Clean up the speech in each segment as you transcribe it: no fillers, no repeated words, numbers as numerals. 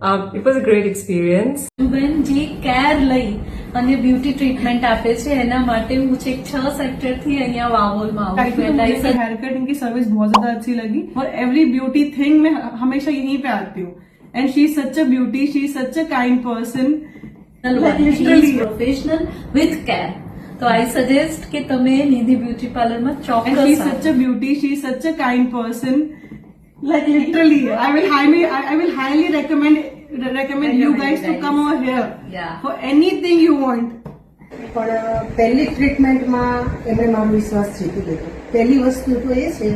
It was a great experience. બેન જે care લઈ અને બ્યુટી ટ્રીટમેન્ટ આપે છે એના માટે હું છેક 6 સેક્ટરથી અહીંયા વાવોલમાં આવું છું. हेयर कट इनकी सर्विस बहुत ज्यादा अच्छी लगी और एवरी ब्यूटी थिंग मैं हमेशा यहीं पे आती हूँ and she is such a beauty, she is such a kind person, professional with care. તો આઈ સજેસ્ટ કે તમે નિધિ બ્યુટી પાર્લરમાં and she is ચોક્કસ such a beauty, she is such a kind person. Like literally, I will highly recommend you guys to come over here Yeah. for anything you want. પણ પહેલી ટ્રીટમેન્ટમાં એમણે મારો વિશ્વાસ જીતી લીધો. પહેલી વસ્તુ તો એ છે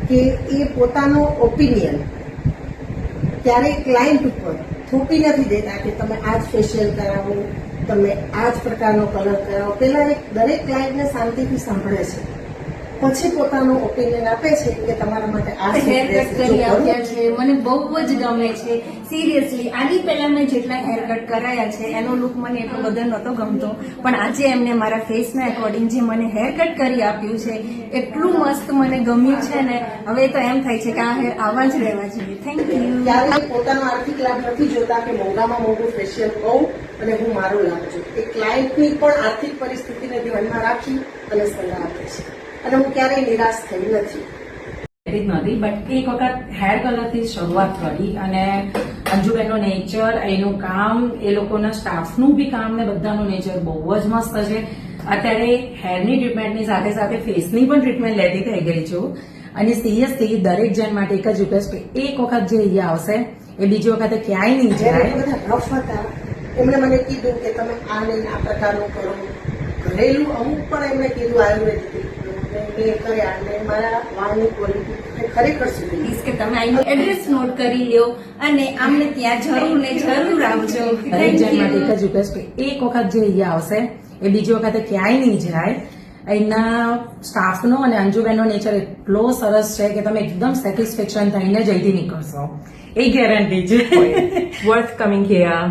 કે એ પોતાનો ઓપિનિયન ક્યારેય ક્લાયન્ટ ઉપર થોપી નથી દેતા કે તમે આ જ ફેશિયલ કરાવો, તમે આ જ પ્રકારનો કલર કરાવો. પહેલા દરેક ક્લાયન્ટને શાંતિથી સાંભળે છે, પછી પોતાનો ઓપિનિયન આપે છે કે તમારા માટે આ હેર કટ કરી આવ્યા છે, મને બહુ જ ગમે છે. સિરિયસલી આની પહેલા મેં જેટલા હેર કટ કરાયા છે એનો લુક મને એટલો બધો નહોતો ગમતો, પણ આજે એમને મારા ફેસના એકોર્ડિંગ જે મને હેર કટ કરી આપ્યું છે એટલું મસ્ત મને ગમ્યું છે ને. હવે તો એમ થાય છે કે આ હેર આવા જ રહેવા જોઈએ. Thank you. ક્યારેય પોતાનો આર્થિક લાભ નથી જોતા કે મોંઘામાં મોંઘું ફેશિયલ કહું અને હું મારો લાભ જોઉં. એ ક્લાયન્ટની પણ આર્થિક પરિસ્થિતિને ધ્યાનમાં રાખી અને સલાહ આપે છે અને હું ક્યારેય નિરાશ થઈ નથી. નથી, બટ એક વખત હેર કલરથી શરૂઆત કરી અને અંજુબેનનો નેચર, એનું કામ, એ લોકોના સ્ટાફનું બી કામ ને બધાનું નેચર બહુ જ મસ્ત છે. અત્યારે હેરની ટ્રીટમેન્ટની સાથે સાથે ફેસની પણ ટ્રીટમેન્ટ લેતી થઈ ગઈ છું અને સિરિયસલી દરેક જણ માટે એક જ રિક્વેસ્ટ કે એક વખત જે અહીંયા આવશે એ બીજી વખતે ક્યાંય નહીં જ્યારે જાય. બધા રફ હતા એમણે મને કીધું કે તમે આ નહીં આ પ્રકારનું કરો. ઘરેલું અમુક પણ એમણે કીધું આયુર્વેદિક મેં કર્યા અને મારા વાળની ક્વોલિટી ખરેખર સુધરી. પ્લીઝ કે તમે અહીંનું એડ્રેસ નોટ કરી લ્યો અને આમને ત્યાં જરૂર ને જરૂર આવજો. દરેક જણ માટે એક જ રિક્વેસ્ટ કે એક વખત જે અહીંયા આવશે એ બીજી વખતે ક્યાંય નહીં જાય. એના સ્ટાફનો અને અંજુબેનનો નેચર એટલો સરસ છે કે તમે એકદમ સેટિસ્ફેક્શન થઈને જલ્દી નીકળશો, એ ગેરંટી છે. Worth coming here.